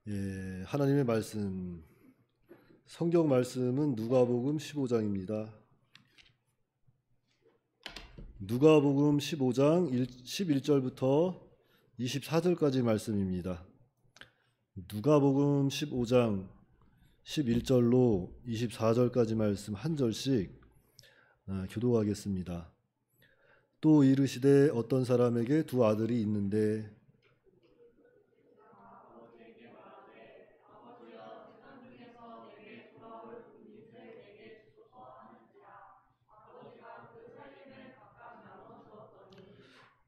예, 하나님의 말씀, 성경 말씀은 누가복음 15장입니다. 누가복음 15장 11절부터 24절까지 말씀입니다. 누가복음 15장 11절로 24절까지 말씀 한 절씩 교독하겠습니다. 또 이르시되 어떤 사람에게 두 아들이 있는데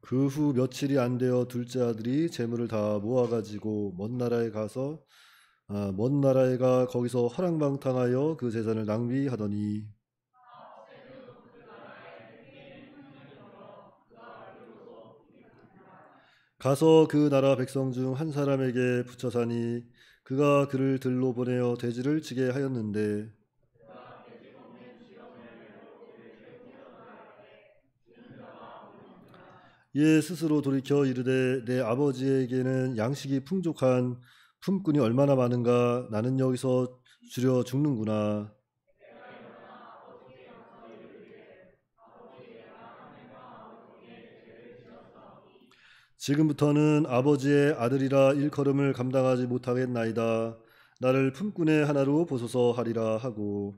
그 후 며칠이 안 되어 둘째 아들이 재물을 다 모아가지고 먼 나라에 가 거기서 허랑방탕하여 그 재산을 낭비하더니 가서 그 나라 백성 중 한 사람에게 붙여 사니 그가 그를 들로 보내어 돼지를 치게 하였는데 이에 스스로 돌이켜 이르되 내 아버지에게는 양식이 풍족한 품꾼이 얼마나 많은가 나는 여기서 주려 죽는구나. 지금부터는 아버지의 아들이라 일컬음을 감당하지 못하겠나이다. 나를 품꾼의 하나로 보소서 하리라 하고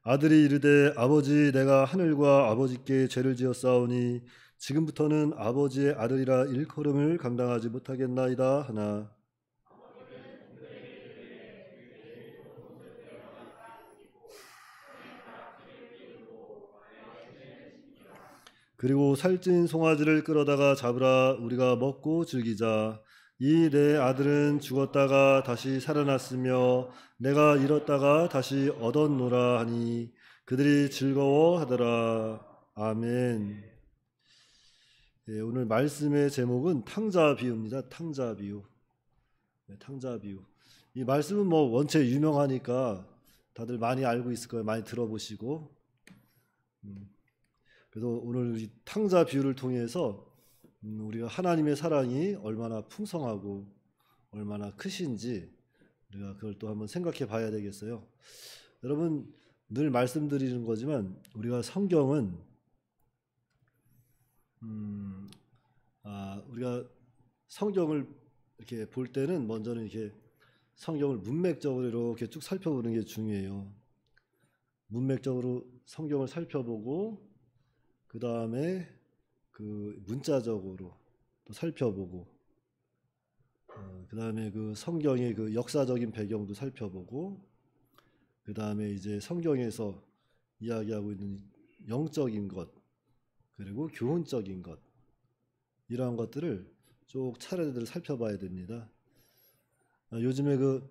아들이 이르되 아버지 내가 하늘과 아버지께 죄를 지었사오니 지금부터는 아버지의 아들이라 일컬음을 감당하지 못하겠나이다 하나 그리고 살찐 송아지를 끌어다가 잡으라 우리가 먹고 즐기자 이 내 아들은 죽었다가 다시 살아났으며 내가 잃었다가 다시 얻었노라 하니 그들이 즐거워하더라. 아멘. 예, 오늘 말씀의 제목은 탕자 비유입니다. 탕자 비유. 네, 탕자 비유. 이 말씀은 뭐 원체 유명하니까 다들 많이 알고 있을 거예요. 많이 들어보시고. 그래서 오늘 이 탕자 비유를 통해서 우리가 하나님의 사랑이 얼마나 풍성하고 얼마나 크신지 우리가 그걸 또 한번 생각해 봐야 되겠어요. 여러분 늘 말씀드리는 거지만 우리가 성경은 우리가 성경을 이렇게 볼 때는 먼저는 이렇게 성경을 문맥적으로 이렇게 쭉 살펴보는 게 중요해요. 문맥적으로 성경을 살펴보고 그 다음에 그 문자적으로 또 살펴보고 그 다음에 그 성경의 그 역사적인 배경도 살펴보고 그 다음에 이제 성경에서 이야기하고 있는 영적인 것 그리고 교훈적인 것 이러한 것들을 쭉 차례대로 살펴봐야 됩니다. 요즘에 그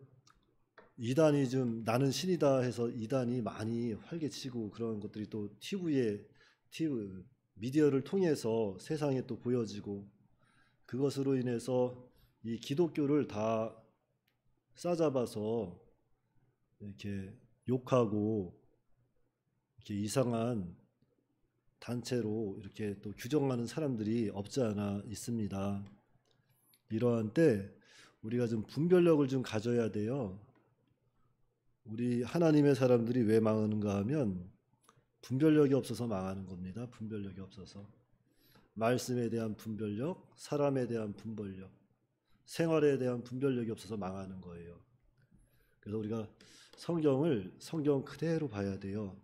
이단이 좀 나는 신이다 해서 이단이 많이 활개치고 그런 것들이 또 TV 미디어를 통해서 세상에 또 보여지고 그것으로 인해서 이 기독교를 다 싸잡아서 이렇게 욕하고 이렇게 이상한 단체로 이렇게 또 규정하는 사람들이 없지 않아 있습니다. 이러한 때 우리가 좀 분별력을 좀 가져야 돼요. 우리 하나님의 사람들이 왜 망하는가 하면 분별력이 없어서 망하는 겁니다. 분별력이 없어서. 말씀에 대한 분별력, 사람에 대한 분별력, 생활에 대한 분별력이 없어서 망하는 거예요. 그래서 우리가 성경을 성경 그대로 봐야 돼요.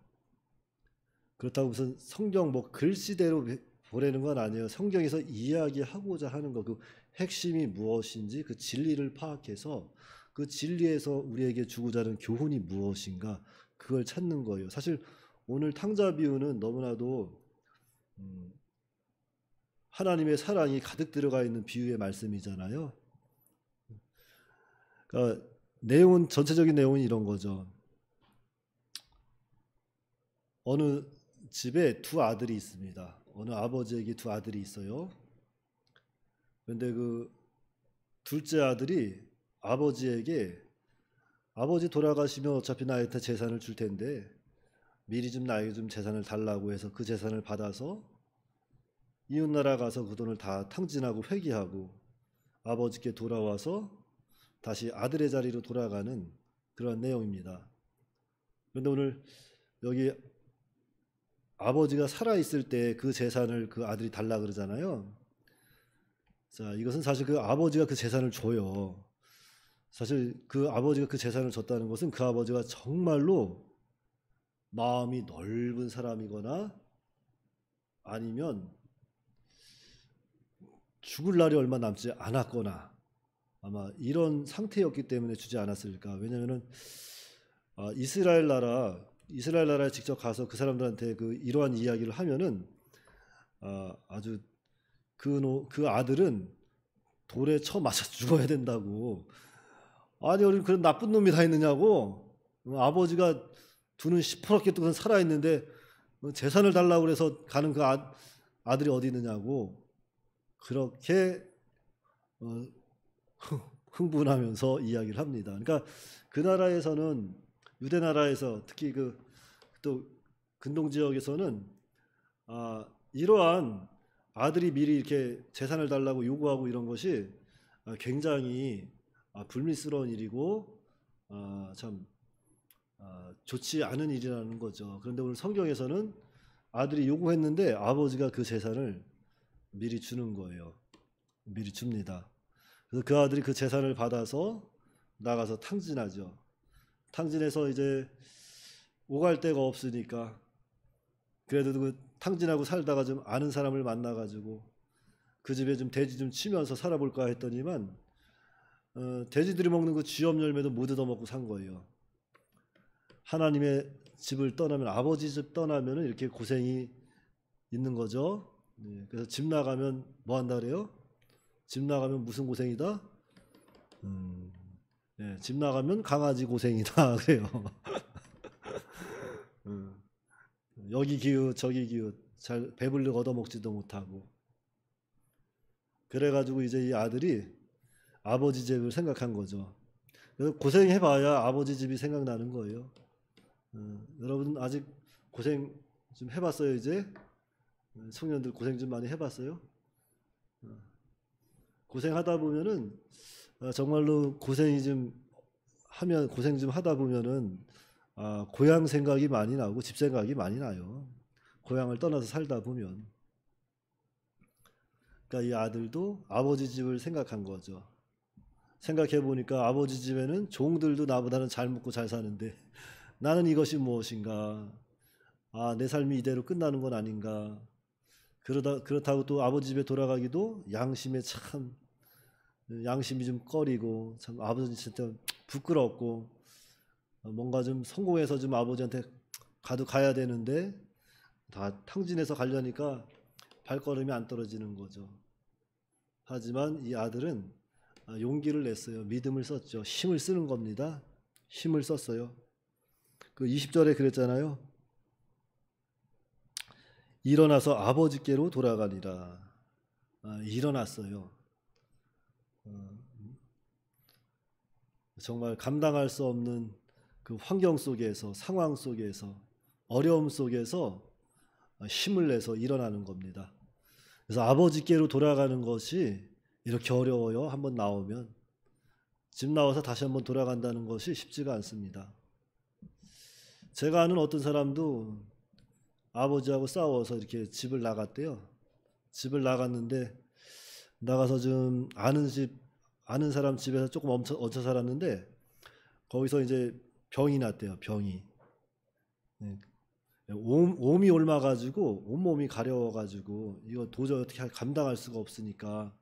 그렇다고 무슨 성경 뭐 글씨대로 보내는 건 아니에요. 성경에서 이야기하고자 하는 거, 그 핵심이 무엇인지 그 진리를 파악해서 그 진리에서 우리에게 주고자 하는 교훈이 무엇인가 그걸 찾는 거예요. 사실 오늘 탕자 비유는 너무나도 하나님의 사랑이 가득 들어가 있는 비유의 말씀이잖아요. 그러니까 내용은 전체적인 내용은 이런 거죠. 어느 집에 두 아들이 있습니다. 어느 아버지에게 두 아들이 있어요. 그런데 그 둘째 아들이 아버지에게 아버지 돌아가시면 어차피 나한테 재산을 줄 텐데 미리 좀 나에게 좀 재산을 달라고 해서 그 재산을 받아서 이웃나라 가서 그 돈을 다 탕진하고 회귀하고 아버지께 돌아와서 다시 아들의 자리로 돌아가는 그런 내용입니다. 그런데 오늘 여기 아버지가 살아있을 때 그 재산을 그 아들이 달라 그러잖아요. 자, 이것은 사실 그 아버지가 그 재산을 줘요. 사실 그 아버지가 그 재산을 줬다는 것은 그 아버지가 정말로 마음이 넓은 사람이거나 아니면 죽을 날이 얼마 남지 않았거나 아마 이런 상태였기 때문에 주지 않았을까. 왜냐하면은 이스라엘 나라에 직접 가서 그 사람들한테 그 이러한 이야기를 하면은 아주 그 아들은 돌에 쳐 맞아 죽어야 된다고. 아니 우리 그런 나쁜 놈이 다 있느냐고. 아버지가 두는 시퍼렇게 뜨고 살아 있는데 재산을 달라고 그래서 가는 그 아들이 어디 있느냐고. 그렇게 흥분하면서 이야기를 합니다. 그러니까 그 나라에서는 유대 나라에서 특히 그 또 근동 지역에서는 이러한 아들이 미리 이렇게 재산을 달라고 요구하고 이런 것이 굉장히 불미스러운 일이고 참 좋지 않은 일이라는 거죠. 그런데 오늘 성경에서는 아들이 요구했는데 아버지가 그 재산을 미리 주는 거예요. 미리 줍니다. 그래서 그 아들이 그 재산을 받아서 나가서 탕진하죠. 탕진해서 이제 오갈 데가 없으니까 그래도 그 탕진하고 살다가 좀 아는 사람을 만나가지고 그 집에 좀 돼지 좀 치면서 살아볼까 했더니만 돼지들이 먹는 그 쥐염 열매도 못 얻어먹고 산 거예요. 하나님의 집을 떠나면 아버지 집 떠나면은 이렇게 고생이 있는 거죠. 그래서 집 나가면 뭐 한다 그래요? 집 나가면 무슨 고생이다? 집 나가면 강아지 고생이다 그래요. 여기 기웃 저기 기웃 잘 배불리 얻어먹지도 못하고 그래가지고 이제 이 아들이 아버지 집을 생각한 거죠. 그래서 고생해봐야 아버지 집이 생각나는 거예요. 여러분 아직 고생 좀 해봤어요 이제? 청년들 고생 좀 많이 해봤어요? 고생하다 보면은 정말로 고생 좀 하다 보면은 고향 생각이 많이 나고 집 생각이 많이 나요. 고향을 떠나서 살다 보면. 그러니까 이 아들도 아버지 집을 생각한 거죠. 생각해 보니까 아버지 집에는 종들도 나보다는 잘 먹고 잘 사는데 나는 이것이 무엇인가? 내 삶이 이대로 끝나는 건 아닌가? 그렇다고 또 아버지 집에 돌아가기도 양심이 좀 꺼리고 참 아버지 진짜 부끄럽고 뭔가 좀 성공해서 좀 아버지한테 가야 되는데 다 탕진해서 가려니까 발걸음이 안 떨어지는 거죠. 하지만 이 아들은 용기를 냈어요. 믿음을 썼죠. 힘을 쓰는 겁니다. 힘을 썼어요. 그 20절에 그랬잖아요. 일어나서 아버지께로 돌아가니라. 일어났어요. 정말 감당할 수 없는 그 환경 속에서 상황 속에서 어려움 속에서 힘을 내서 일어나는 겁니다. 그래서 아버지께로 돌아가는 것이 이렇게 어려워요. 한번 나오면 집 나와서 다시 한번 돌아간다는 것이 쉽지가 않습니다. 제가 아는 어떤 사람도 아버지하고 싸워서 이렇게 집을 나갔대요. 집을 나갔는데 나가서 좀 아는 사람 집에서 조금 얹혀 살았는데 거기서 이제 병이 났대요. 병이. 옴이 옮아가지고 온몸이 가려워가지고 이거 도저히 어떻게 감당할 수가 없으니까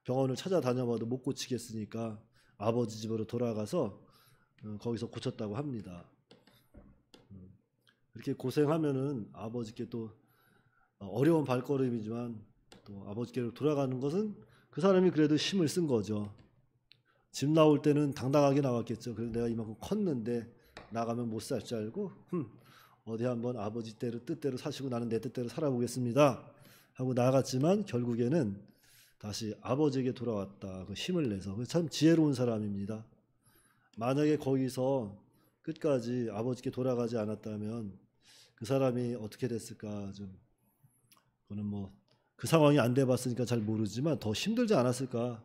병원을 찾아다녀봐도 못 고치겠으니까 아버지 집으로 돌아가서 거기서 고쳤다고 합니다. 이렇게 고생하면은 아버지께 또 어려운 발걸음이지만 또 아버지께로 돌아가는 것은 그 사람이 그래도 힘을 쓴 거죠. 집 나올 때는 당당하게 나왔겠죠. 그래서 내가 이만큼 컸는데 나가면 못 살 줄 알고 어디 한번 아버지 뜻대로 사시고 나는 내 뜻대로 살아보겠습니다 하고 나갔지만 결국에는 다시 아버지에게 돌아왔다. 그 힘을 내서 참 지혜로운 사람입니다. 만약에 거기서 끝까지 아버지께 돌아가지 않았다면 그 사람이 어떻게 됐을까 좀 그거는 뭐 그 상황이 안 돼봤으니까 잘 모르지만 더 힘들지 않았을까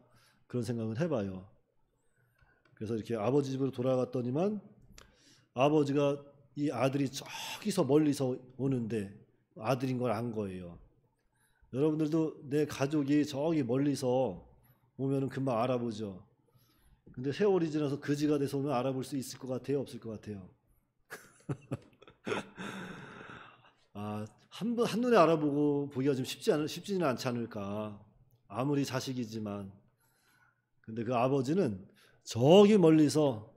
그런 생각을 해봐요. 그래서 이렇게 아버지 집으로 돌아갔더니만 아버지가 이 아들이 저기서 멀리서 오는데 아들인 걸 안 거예요. 여러분들도 내 가족이 저기 멀리서 오면은 금방 알아보죠. 근데 세월이 지나서 그지가 돼서 오면 알아볼 수 있을 것 같아요? 없을 것 같아요? 한눈에 알아보고 보기가 좀 쉽지는 않지 않을까. 아무리 자식이지만. 근데 그 아버지는 저기 멀리서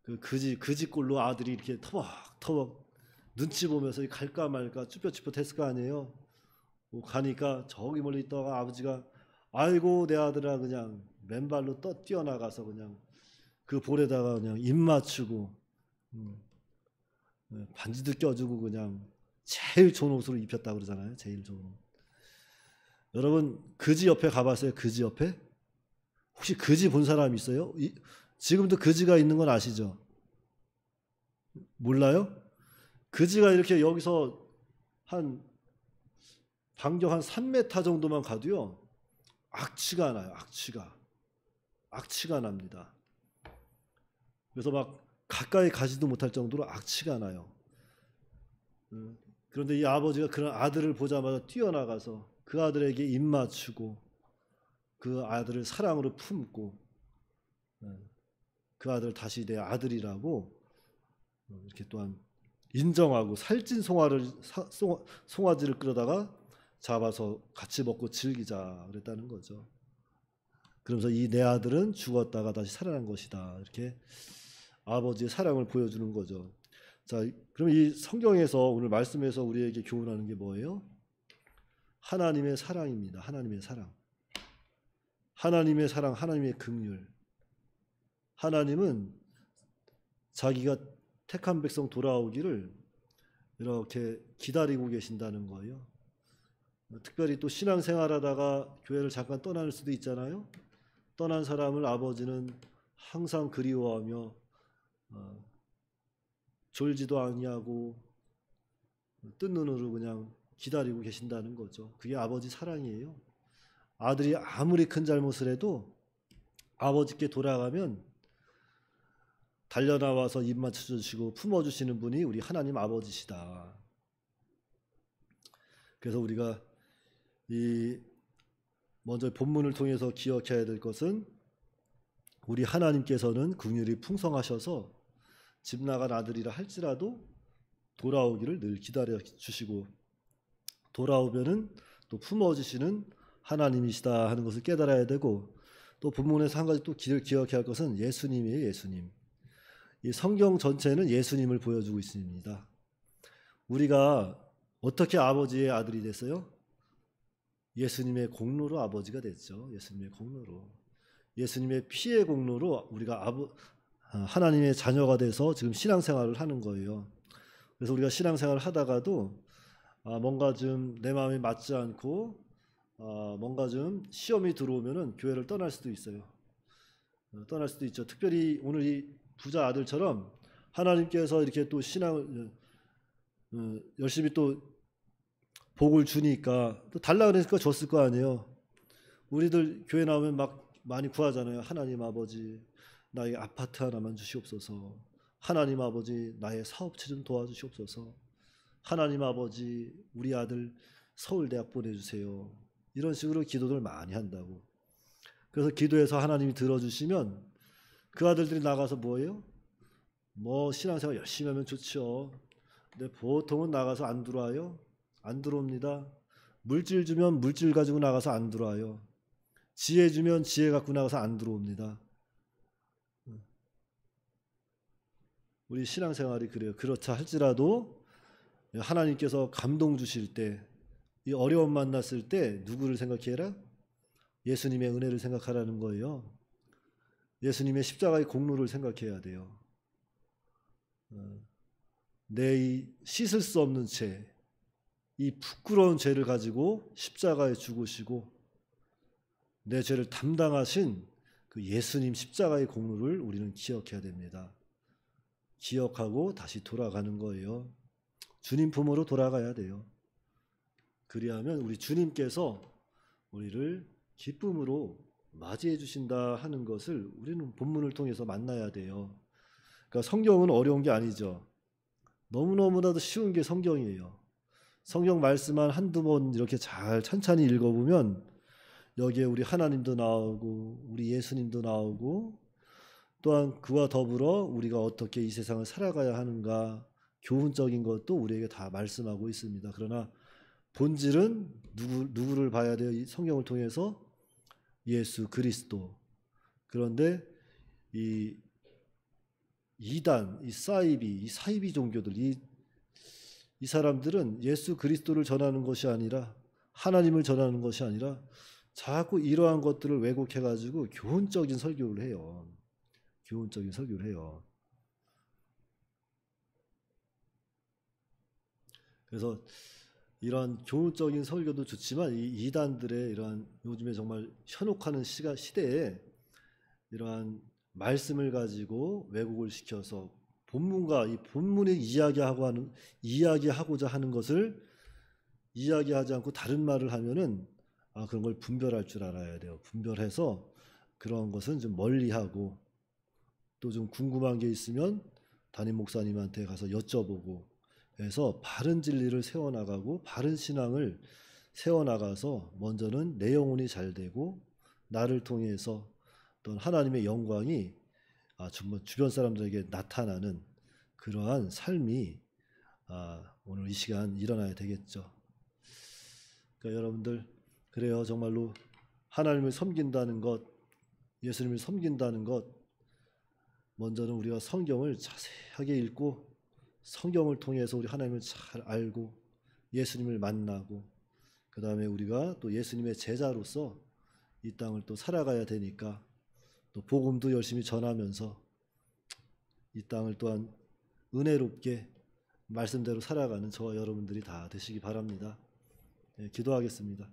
그 그지 꼴로 아들이 이렇게 터벅터벅 눈치 보면서 갈까 말까 쭈뼛쭈뼛 했을 거 아니에요. 가니까 저기 멀리 있다가 아버지가 아이고 내 아들아 그냥 맨발로 뛰어나가서 그냥 그 볼에다가 그냥 입 맞추고 반지도 껴주고 그냥 제일 좋은 옷으로 입혔다고 그러잖아요. 제일 좋은 옷. 여러분 그지 옆에 가봤어요? 그지 옆에? 혹시 그지 본 사람 있어요? 지금도 그지가 있는 건 아시죠? 몰라요? 그지가 이렇게 여기서 한 반경 한 3m 정도만 가도요. 악취가 나요. 악취가 납니다. 그래서 막 가까이 가지도 못할 정도로 악취가 나요. 그런데 이 아버지가 그런 아들을 보자마자 뛰어나가서 그 아들에게 입 맞추고 그 아들을 사랑으로 품고 그 아들 다시 내 아들이라고 이렇게 또한 인정하고 살찐 송아지를 끌어다가 잡아서 같이 먹고 즐기자 그랬다는 거죠. 그러면서 이 내 아들은 죽었다가 다시 살아난 것이다. 이렇게 아버지의 사랑을 보여주는 거죠. 자, 그럼 이 성경에서 오늘 말씀에서 우리에게 교훈하는 게 뭐예요? 하나님의 사랑입니다. 하나님의 사랑. 하나님의 사랑, 하나님의 긍휼. 하나님은 자기가 택한 백성 돌아오기를 이렇게 기다리고 계신다는 거예요. 특별히 또 신앙생활하다가 교회를 잠깐 떠날 수도 있잖아요. 떠난 사람을 아버지는 항상 그리워하며 졸지도 아니하고 뜬 눈으로 그냥 기다리고 계신다는 거죠. 그게 아버지 사랑이에요. 아들이 아무리 큰 잘못을 해도 아버지께 돌아가면 달려나와서 입 맞춰주시고 품어주시는 분이 우리 하나님 아버지시다. 그래서 우리가 이 먼저 본문을 통해서 기억해야 될 것은 우리 하나님께서는 긍휼이 풍성하셔서 집 나간 아들이라 할지라도 돌아오기를 늘 기다려 주시고 돌아오면은 또 품어주시는 하나님이시다 하는 것을 깨달아야 되고 또 본문에서 한 가지 또 기억해야 할 것은 예수님이에요. 예수님. 이 성경 전체는 예수님을 보여주고 있습니다. 우리가 어떻게 아버지의 아들이 됐어요? 예수님의 공로로 아버지가 됐죠. 예수님의 공로로. 예수님의 피의 공로로 우리가 하나님의 자녀가 돼서 지금 신앙생활을 하는 거예요. 그래서 우리가 신앙생활을 하다가도 뭔가 좀 내 마음에 맞지 않고 뭔가 좀 시험이 들어오면은 교회를 떠날 수도 있어요. 떠날 수도 있죠. 특별히 오늘 이 부자 아들처럼 하나님께서 이렇게 또 신앙을 열심히 또 복을 주니까 또 달라 그러니까 줬을 거 아니에요. 우리들 교회 나오면 막 많이 구하잖아요. 하나님 아버지 나에게 아파트 하나만 주시옵소서. 하나님 아버지 나의 사업체 좀 도와주시옵소서. 하나님 아버지 우리 아들 서울대학 보내주세요. 이런 식으로 기도를 많이 한다고. 그래서 기도해서 하나님이 들어주시면 그 아들들이 나가서 뭐예요? 뭐 신앙생활 열심히 하면 좋죠. 근데 보통은 나가서 안 들어와요. 안 들어옵니다. 물질 주면 물질 가지고 나가서 안 들어와요. 지혜 주면 지혜 갖고 나가서 안 들어옵니다. 우리 신앙생활이 그래요. 그렇다 할지라도 하나님께서 감동 주실 때, 이 어려움 만났을 때 누구를 생각해라? 예수님의 은혜를 생각하라는 거예요. 예수님의 십자가의 공로를 생각해야 돼요. 내 이 씻을 수 없는 죄, 이 부끄러운 죄를 가지고 십자가에 죽으시고 내 죄를 담당하신 그 그 예수님 십자가의 공로를 우리는 기억해야 됩니다. 기억하고 다시 돌아가는 거예요. 주님 품으로 돌아가야 돼요. 그리하면 우리 주님께서 우리를 기쁨으로 맞이해 주신다 하는 것을 우리는 본문을 통해서 만나야 돼요. 그러니까 성경은 어려운 게 아니죠. 너무너무나도 쉬운 게 성경이에요. 성경 말씀만 한두 번 이렇게 잘 찬찬히 읽어보면 여기에 우리 하나님도 나오고 우리 예수님도 나오고 또한 그와 더불어 우리가 어떻게 이 세상을 살아가야 하는가 교훈적인 것도 우리에게 다 말씀하고 있습니다. 그러나 본질은 누구를 봐야 돼요? 이 성경을 통해서 예수 그리스도. 그런데 이 이단, 이 사이비 종교들, 이 사람들은 예수 그리스도를 전하는 것이 아니라 하나님을 전하는 것이 아니라 자꾸 이러한 것들을 왜곡해가지고 교훈적인 설교를 해요. 교훈적인 설교를 해요. 그래서 이런 교훈적인 설교도 좋지만 이 이단들의 이러한 요즘에 정말 현혹하는 시대에 이러한 말씀을 가지고 왜곡을 시켜서 본문과 이 본문에 이야기하고자 하는 것을 이야기하지 않고 다른 말을 하면은 그런 걸 분별할 줄 알아야 돼요. 분별해서 그런 것은 좀 멀리하고 또 좀 궁금한 게 있으면 담임 목사님한테 가서 여쭤보고 해서 바른 진리를 세워나가고 바른 신앙을 세워나가서 먼저는 내 영혼이 잘 되고 나를 통해서 또 하나님의 영광이 주변 사람들에게 나타나는 그러한 삶이 오늘 이 시간 일어나야 되겠죠. 그러니까 여러분들 그래요. 정말로 하나님을 섬긴다는 것, 예수님을 섬긴다는 것, 먼저는 우리가 성경을 자세하게 읽고 성경을 통해서 우리 하나님을 잘 알고 예수님을 만나고 그 다음에 우리가 또 예수님의 제자로서 이 땅을 또 살아가야 되니까 또 복음도 열심히 전하면서 이 땅을 또한 은혜롭게 말씀대로 살아가는 저와 여러분들이 다 되시기 바랍니다. 네, 기도하겠습니다.